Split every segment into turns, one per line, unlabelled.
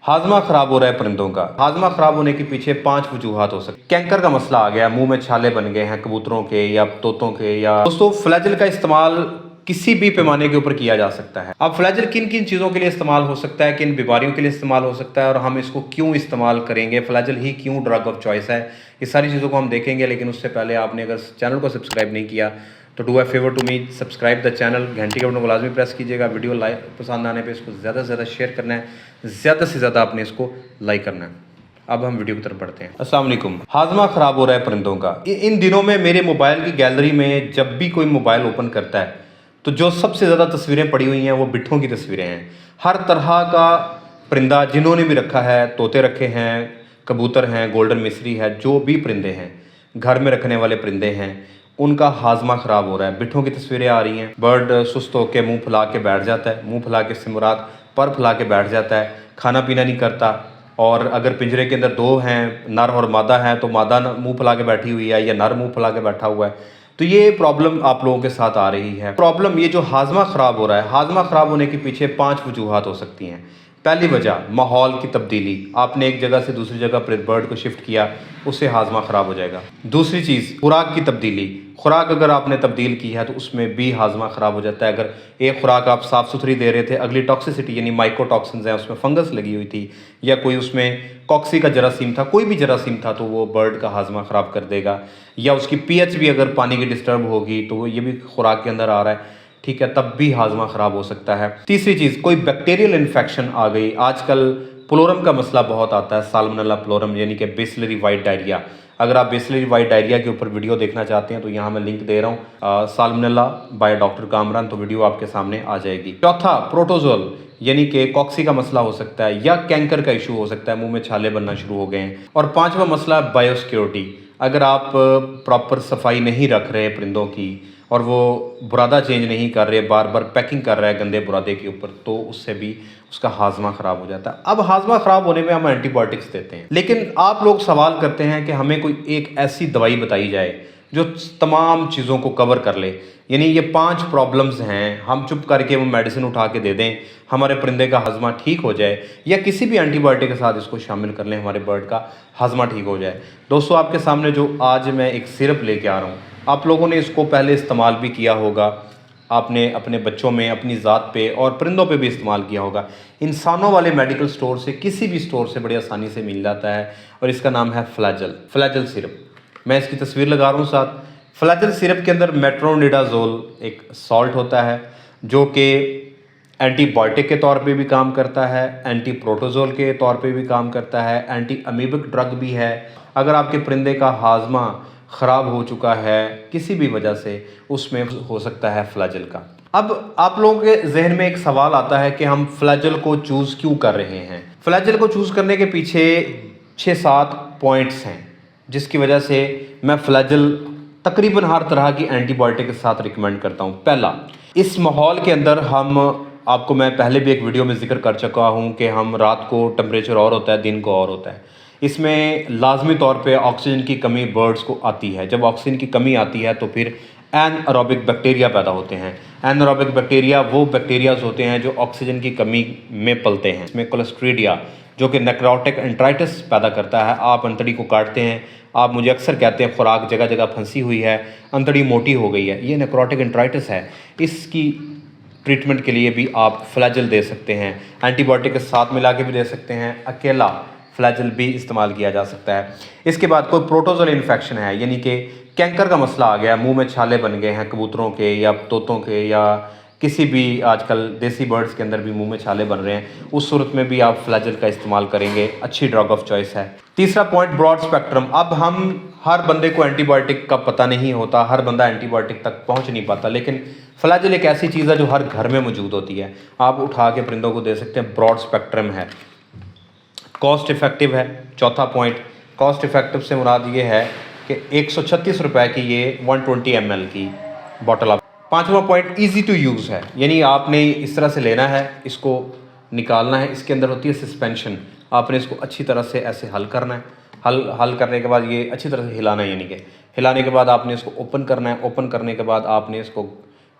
हाजमा खराब हो रहा है परिंदों का। हाजमा खराब होने के पीछे 5 वजूहात हो सकती हैं। कैंकर का मसला आ गया, मुंह में छाले बन गए हैं कबूतरों के या तोतों के, या दोस्तों फ्लैजल का इस्तेमाल किसी भी पैमाने के ऊपर किया जा सकता है। अब फ्लैजल किन किन चीज़ों के लिए इस्तेमाल हो सकता है, किन बीमारियों के लिए इस्तेमाल हो सकता है और हम इसको क्यों इस्तेमाल करेंगे, फ्लैजल ही क्यों ड्रग ऑफ चॉइस है, ये सारी चीज़ों को हम देखेंगे। लेकिन उससे पहले आपने अगर चैनल को सब्सक्राइब नहीं किया तो do a favour to me, subscribe the channel, घंटी के बटन को लाजमी प्रेस कीजिएगा। वीडियो लाइक पसंद आने पे इसको ज़्यादा से ज़्यादा शेयर करना है, ज़्यादा से ज़्यादा आपने इसको लाइक करना है। अब हम वीडियो की तरफ बढ़ते हैं। अस्सलाम वालेकुम। हाजमा ख़राब हो रहा है परिंदों का। इन दिनों में मेरे मोबाइल की गैलरी में जब भी कोई मोबाइल ओपन करता है तो जो सबसे ज़्यादा तस्वीरें पड़ी हुई हैं वो बिट्ठों की तस्वीरें हैं। हर तरह का परिंदा जिन्होंने भी रखा है, तोते रखे हैं, कबूतर हैं, गोल्डन मिसरी है, जो भी परिंदे हैं, घर में रखने वाले परिंदे हैं, उनका हाजमा ख़राब हो रहा है। बिट्ठों की तस्वीरें आ रही हैं। बर्ड सुस्त होकर मुंह फुला के बैठ जाता है, मुंह फुला के से मुराद पर फुला के बैठ जाता है, खाना पीना नहीं करता। और अगर पिंजरे के अंदर दो हैं, नर और मादा हैं, तो मादा मुंह फुला के बैठी हुई है या नर मुंह फुला के बैठा हुआ है। तो ये प्रॉब्लम आप लोगों के साथ आ रही है। प्रॉब्लम ये जो हाजमा ख़राब हो रहा है, हाजमा ख़राब होने के पीछे 5 वजूहात हो सकती हैं। पहली वजह माहौल की तब्दीली। आपने एक जगह से दूसरी जगह पर बर्ड को शिफ्ट किया, उससे हाजमा ख़राब हो जाएगा। दूसरी चीज़ खुराक की तब्दीली। खुराक अगर आपने तब्दील की है तो उसमें भी हाजमा ख़राब हो जाता है। अगर एक खुराक आप साफ़ सुथरी दे रहे थे, अगली टॉक्सिसिटी यानी माइकोटॉक्सिन्स हैं, उसमें फंगस लगी हुई थी या कोई उसमें कॉक्सी का जरासीम था, कोई भी जरासीम था, तो वो बर्ड का हाजमा ख़राब कर देगा। या उसकी पीएच भी अगर पानी की डिस्टर्ब होगी तो वो ये भी खुराक के अंदर आ रहा है, ठीक है, तब भी हाजमा ख़राब हो सकता है। तीसरी चीज़ कोई बैक्टीरियल इन्फेक्शन आ गई। आजकल प्लोरम का मसला बहुत आता है, साल्मोनेला प्लोरम यानी कि बेसिलरी वाइट डायरिया। अगर आप बेसिलरी वाइट डायरिया के ऊपर वीडियो देखना चाहते हैं तो यहाँ मैं लिंक दे रहा हूँ, साल्मोनेला बाय डॉक्टर कामरान, तो वीडियो आपके सामने आ जाएगी। चौथा प्रोटोजोल यानी कि कॉक्सी का मसला हो सकता है या कैंकर का इशू हो सकता है, मुंह में छाले बनना शुरू हो गए हैं। और पांचवा मसला बायोसिक्योरिटी। अगर आप प्रॉपर सफाई नहीं रख रहे परिंदों की और वो बुरादा चेंज नहीं कर रहे, बार बार पैकिंग कर रहा है गंदे बुरादे के ऊपर, तो उससे भी उसका हाजमा ख़राब हो जाता है। अब हाजमा ख़राब होने में हम एंटीबायोटिक्स देते हैं, लेकिन आप लोग सवाल करते हैं कि हमें कोई एक ऐसी दवाई बताई जाए जो तमाम चीज़ों को कवर कर ले। यानी ये 5 प्रॉब्लम्स हैं, हम चुप करके वो मेडिसिन उठा के दे दें, हमारे परिंदे का हाजमा ठीक हो जाए, या किसी भी एंटीबायोटिक के साथ इसको शामिल कर लें, हमारे बर्ड का हाजमा ठीक हो जाए। दोस्तों आपके सामने जो आज मैं एक सिरप लेके आ रहा हूँ, आप लोगों ने इसको पहले इस्तेमाल भी किया होगा, आपने अपने बच्चों में, अपनी ज़ात पे और परिंदों पे भी इस्तेमाल किया होगा। इंसानों वाले मेडिकल स्टोर से, किसी भी स्टोर से बड़ी आसानी से मिल जाता है और इसका नाम है फ्लैजल सिरप। मैं इसकी तस्वीर लगा रहा हूँ साथ। फ्लैजल सिरप के अंदर मेट्रोनिडाजोल एक सॉल्ट होता है जो कि एंटीबायोटिक के तौर पे भी काम करता है, एंटी प्रोटोजोल के तौर पे भी काम करता है, एंटी अमीबिक ड्रग भी है। अगर आपके परिंदे का हाजमा ख़राब हो चुका है किसी भी वजह से, उसमें हो सकता है फ्लैजल का। अब आप लोगों के जहन में एक सवाल आता है कि हम फ्लैजल को चूज़ क्यों कर रहे हैं। फ्लैजल को चूज़ करने के पीछे 6-7 पॉइंट्स हैं जिसकी वजह से मैं फ्लैजल तकरीबन हर तरह की एंटीबायोटिक के साथ रिकमेंड करता हूँ। पहला, इस माहौल के अंदर हम, आपको मैं पहले भी एक वीडियो में जिक्र कर चुका हूँ कि हम रात को टेम्परेचर और होता है, दिन को और होता है। इसमें लाजमी तौर पे ऑक्सीजन की कमी बर्ड्स को आती है। जब ऑक्सीजन की कमी आती है तो फिर एनएरोबिक बैक्टीरिया पैदा होते हैं। एनएरोबिक बैक्टीरिया वो बैक्टीरियाज होते हैं जो ऑक्सीजन की कमी में पलते हैं। इसमें क्लोस्ट्रीडिया जो कि नेक्रोटिक एंट्राइटिस पैदा करता है। आप अंतड़ी को काटते हैं, आप मुझे अक्सर कहते हैं खुराक जगह जगह फंसी हुई है, अंतड़ी मोटी हो गई है, ये नेक्रोटिक एंट्राइटिस है। इसकी ट्रीटमेंट के लिए भी आप फ्लैजल दे सकते हैं, एंटीबायोटिक के साथ मिला के भी दे सकते हैं, अकेला फ्लैजल भी इस्तेमाल किया जा सकता है। इसके बाद कोई प्रोटोजोल इन्फेक्शन है, यानी कि कैंकर का मसला आ गया, मुंह में छाले बन गए हैं कबूतरों के या तोतों के, या किसी भी आजकल देसी बर्ड्स के अंदर भी मुंह में छाले बन रहे हैं, उस सूरत में भी आप फ्लैजल का इस्तेमाल करेंगे, अच्छी ड्रग ऑफ चॉइस है। तीसरा पॉइंट, ब्रॉड स्पेक्ट्रम। अब हम हर बंदे को एंटीबायोटिक का पता नहीं होता, हर बंदा एंटीबायोटिक तक पहुंच नहीं पाता, लेकिन फ्लैजल एक ऐसी चीज़ है जो हर घर में मौजूद होती है, आप उठा के परिंदों को दे सकते हैं। ब्रॉड स्पेक्ट्रम है, कॉस्ट इफेक्टिव है। चौथा पॉइंट, कॉस्ट इफेक्टिव से मुराद ये है कि 136 रुपये की ये 120 ml की बॉटल आप। पाँचवा पॉइंट, इजी टू यूज़ है, यानी आपने इस तरह से लेना है, इसको निकालना है, इसके अंदर होती है सस्पेंशन, आपने इसको अच्छी तरह से ऐसे हल करना है, हल करने के बाद ये अच्छी तरह से हिलाना है, यानी कि हिलाने के बाद आपने इसको ओपन करना है, ओपन करने के बाद आपने इसको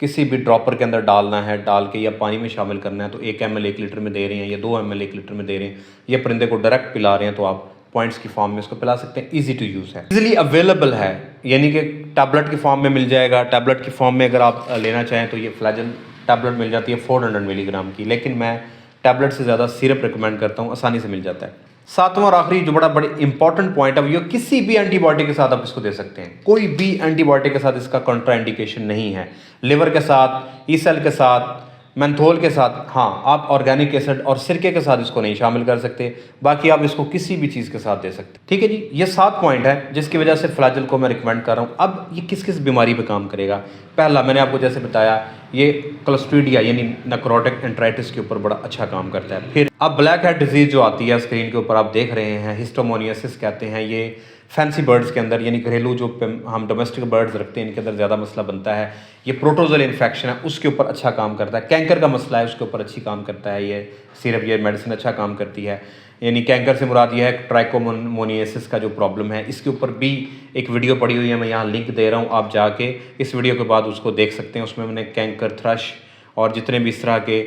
किसी भी ड्रॉपर के अंदर डालना है, डाल के या पानी में शामिल करना है तो 1 ml 1 लीटर में दे रहे हैं या 2 ml 1 लीटर में दे रहे हैं, या परिंदे को डायरेक्ट पिला रहे हैं तो आप पॉइंट्स की फॉर्म में इसको पिला सकते हैं। ईजी टू यूज़ है, इजीली अवेलेबल है, यानी कि टैबलेट की फॉर्म में मिल जाएगा। टैबलेट की फॉर्म में अगर आप लेना चाहें तो ये फ्लैजल टैबलेट मिल जाती है 400 मिलीग्राम की, लेकिन मैं टैबलेट से ज़्यादा सिरप रिकमेंड करता हूँ, आसानी से मिल जाता है। सातवां और आखिरी जो बड़े इंपॉर्टेंट पॉइंट है वो किसी भी एंटीबायोटिक के साथ आप इसको दे सकते हैं। कोई भी एंटीबायोटिक के साथ इसका कॉन्ट्राइंडिकेशन नहीं है। लिवर के साथ, ई सेल के साथ, मेंथोल के साथ, हाँ आप ऑर्गेनिक एसिड और सिरके के साथ इसको नहीं शामिल कर सकते, बाकी आप इसको किसी भी चीज़ के साथ दे सकते हैं। ठीक है जी, ये 7 पॉइंट है जिसकी वजह से फ्लैजल को मैं रिकमेंड कर रहा हूँ। अब ये किस किस बीमारी पे काम करेगा? पहला मैंने आपको जैसे बताया, ये क्लोस्ट्रीडिया यानी नेक्रोटिक एंट्राइटिस के ऊपर बड़ा अच्छा काम करता है। फिर अब ब्लैक हेड डिजीज़ जो आती है स्क्रीन के ऊपर आप देख रहे हैं, हिस्टोमोनियासिस कहते हैं, ये फैंसी बर्ड्स के अंदर यानी घरेलू जो हम डोमेस्टिक बर्ड्स रखते हैं इनके अंदर ज़्यादा मसला बनता है। ये प्रोटोजोल इन्फेक्शन है उसके ऊपर अच्छा काम करता है। कैंकर का मसला है उसके ऊपर अच्छी काम करता है ये सिरप, ये मेडिसिन अच्छा काम करती है। यानी कैंकर से मुराद ये है ट्राइकोमोनियासिस का जो प्रॉब्लम है, इसके ऊपर भी एक वीडियो पड़ी हुई है, मैं यहाँ लिंक दे रहा हूँ, आप जाके इस वीडियो के बाद उसको देख सकते हैं। उसमें मैंने कैंकर, थ्रश और जितने भी इस तरह के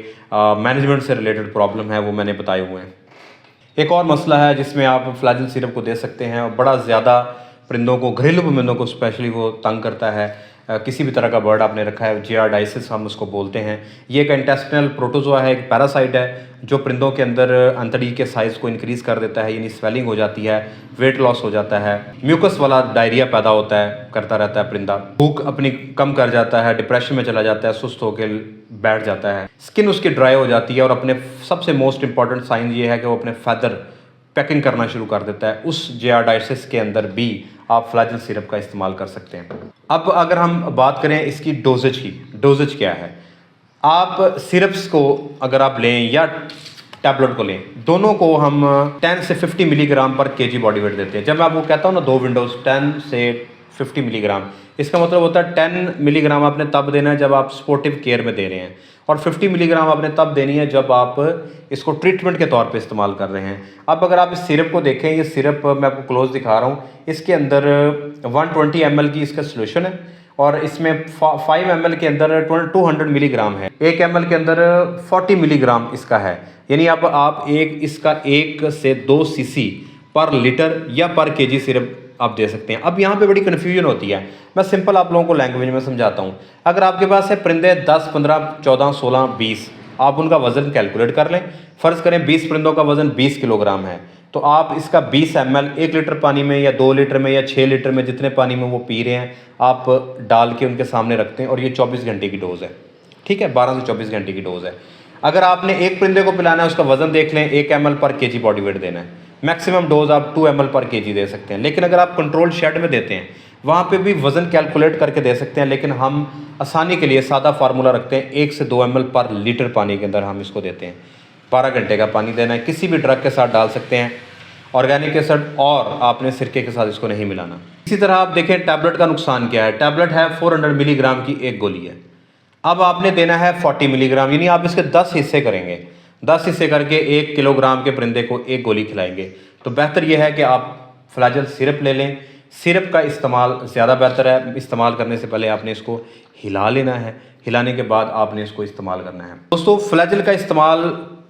मैनेजमेंट से रिलेटेड प्रॉब्लम है वो मैंने बताए हुए हैं। एक और मसला है जिसमें आप फ्लैजल सिरप को दे सकते हैं और बड़ा ज़्यादा परिंदों को, घरेलू परिंदों को स्पेशली वो तंग करता है। किसी भी तरह का बर्ड आपने रखा है, जियाडाइसिस हम उसको बोलते हैं। ये एक इंटेस्टिनल प्रोटोजोआ है, एक पैरासाइट है जो परिंदों के अंदर अंतड़ी के साइज़ को इंक्रीज़ कर देता है, यानी स्वेलिंग हो जाती है, वेट लॉस हो जाता है, म्यूकस वाला डायरिया पैदा होता है, करता रहता है परिंदा, भूख अपनी कम कर जाता है, डिप्रेशन में चला जाता है, सुस्त होकर बैठ जाता है, स्किन उसकी ड्राई हो जाती है और अपने सबसे मोस्ट इंपॉर्टेंट साइन ये है कि वो अपने फैदर पैकिंग करना शुरू कर देता है। उस जियाडाइसिस के अंदर भी आप फ्लैजल सिरप का इस्तेमाल कर सकते हैं। अब अगर हम बात करें इसकी डोजेज की, डोजेज क्या है? आप सिरप्स को अगर आप लें या टैबलेट को लें, दोनों को हम 10 से 50 मिलीग्राम पर केजी बॉडी वेट देते हैं। जब मैं आपको कहता हूँ ना 2 विंडोज़ 10 से 50 मिलीग्राम, इसका मतलब होता है 10 मिलीग्राम आपने तब देना है जब आप स्पोर्टिव केयर में दे रहे हैं, और 50 मिलीग्राम आपने तब देनी है जब आप इसको ट्रीटमेंट के तौर पे इस्तेमाल कर रहे हैं। अब अगर आप इस सिरप को देखें, ये सिरप मैं आपको क्लोज दिखा रहा हूँ, इसके अंदर 120 ml की इसका सोल्यूशन है और इसमें 5 ml के अंदर 200 मिलीग्राम है, 1 ml के अंदर 40 मिलीग्राम इसका है। यानी अब आप इसका 1 से 2 cc पर लीटर या पर केजी सिरप आप दे सकते हैं। अब यहाँ पे बड़ी कन्फ्यूजन होती है, मैं सिंपल आप लोगों को लैंग्वेज में समझाता हूँ। अगर आपके पास है परिंदे 10, 15, 14, 16, 20, आप उनका वज़न कैलकुलेट कर लें। फ़र्ज़ करें 20 परिंदों का वज़न 20 किलोग्राम है, तो आप इसका 20 ml 1 लीटर पानी में या 2 लीटर में या 6 लीटर में जितने पानी में वो पी रहे हैं आप डाल के उनके सामने रखते हैं, और ये 24 घंटे की डोज़ है। ठीक है, 12 से 24 घंटे की डोज़ है। अगर आपने एक परिंदे को पिलाना है, उसका वज़न देख लें, 1 ml पर केजी बॉडी वेट देना है। मैक्सिमम डोज आप 2 ml पर केजी दे सकते हैं। लेकिन अगर आप कंट्रोल शेड में देते हैं वहाँ पे भी वज़न कैलकुलेट करके दे सकते हैं, लेकिन हम आसानी के लिए सादा फार्मूला रखते हैं, 1 से 2 ml पर लीटर पानी के अंदर हम इसको देते हैं। 12 घंटे का पानी देना है, किसी भी ड्रग के साथ डाल सकते हैं, ऑर्गेनिक एसिड, और आपने सिरके के साथ इसको नहीं मिलाना। इसी तरह आप देखें टैबलेट का नुकसान क्या है। टैबलेट है 400 मिलीग्राम की एक गोली है, अब आपने देना है 40 मिलीग्राम, यानी आप इसके 10 हिस्से करेंगे, 10 हिस्से करके 1 किलोग्राम के परिंदे को एक गोली खिलाएंगे। तो बेहतर यह है कि आप फ्लैजल सिरप ले लें। सिरप का इस्तेमाल ज़्यादा बेहतर है। इस्तेमाल करने से पहले आपने इसको हिला लेना है, हिलाने के बाद आपने इसको इस्तेमाल करना है। दोस्तों, फ्लैजल का इस्तेमाल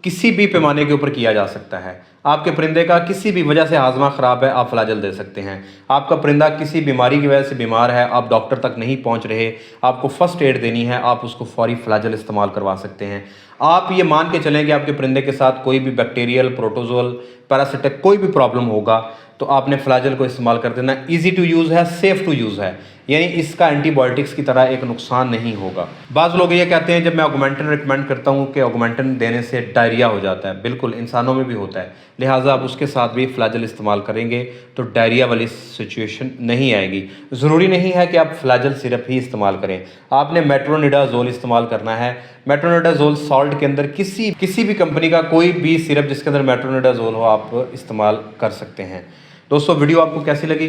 किसी भी पैमाने के ऊपर किया जा सकता है। आपके परिंदे का किसी भी वजह से हाजमा ख़राब है, आप फ्लैजल दे सकते हैं। आपका परिंदा किसी बीमारी की वजह से बीमार है, आप डॉक्टर तक नहीं पहुंच रहे, आपको फ़र्स्ट एड देनी है, आप उसको फौरी फ्लैजल इस्तेमाल करवा सकते हैं। आप ये मान के चलें कि आपके परिंदे के साथ कोई भी बैक्टीरियल, प्रोटोजोल, पैरासिटिक कोई भी प्रॉब्लम होगा तो आपने फ्लैजल को इस्तेमाल कर देना। ईजी टू यूज़ है, सेफ़ टू यूज़ है, यानी इसका एंटीबायोटिक्स की तरह एक नुकसान नहीं होगा। बाज़ लोग ये कहते हैं जब मैं ऑगमेंटन रिकमेंड करता हूँ कि ऑगमेंटन देने से डायरिया हो जाता है, बिल्कुल इंसानों में भी होता है, लिहाजा आप उसके साथ भी फ्लैजल इस्तेमाल करेंगे तो डायरिया वाली सिचुएशन नहीं आएगी। ज़रूरी नहीं है कि आप फ्लैजल सिरप ही इस्तेमाल करें, आपने मेट्रोनिडाज़ोल इस्तेमाल करना है। मेट्रोनिडाज़ोल सॉल्ट के अंदर किसी भी कंपनी का कोई भी सिरप जिसके अंदर मेट्रोनिडाज़ोल हो आप इस्तेमाल कर सकते हैं। दोस्तों, वीडियो आपको कैसी लगी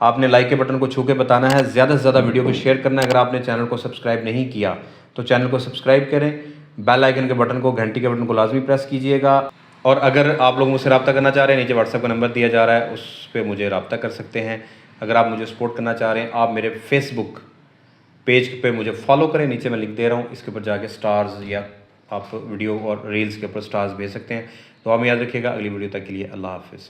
आपने लाइक के बटन को छू के बताना है, ज़्यादा से ज़्यादा वीडियो को शेयर करना है। अगर आपने चैनल को सब्सक्राइब नहीं किया तो चैनल को सब्सक्राइब करें, बेल आइकन के बटन को, घंटी के बटन को लाजमी प्रेस कीजिएगा। और अगर आप लोग मुझसे रब्ता करना चाह रहे हैं, नीचे व्हाट्सएप का नंबर दिया जा रहा है, उस पर मुझे रब्ता कर सकते हैं। अगर आप मुझे सपोर्ट करना चाह रहे हैं, आप मेरे फेसबुक पेज पे मुझे फॉलो करें, नीचे मैं लिंक दे रहा हूँ, इसके ऊपर जाके स्टार्स या आप वीडियो और रील्स के ऊपर स्टार्स भेज सकते हैं। तो आप याद रखिएगा, अगली वीडियो तक के लिए अल्लाह हाफिज़।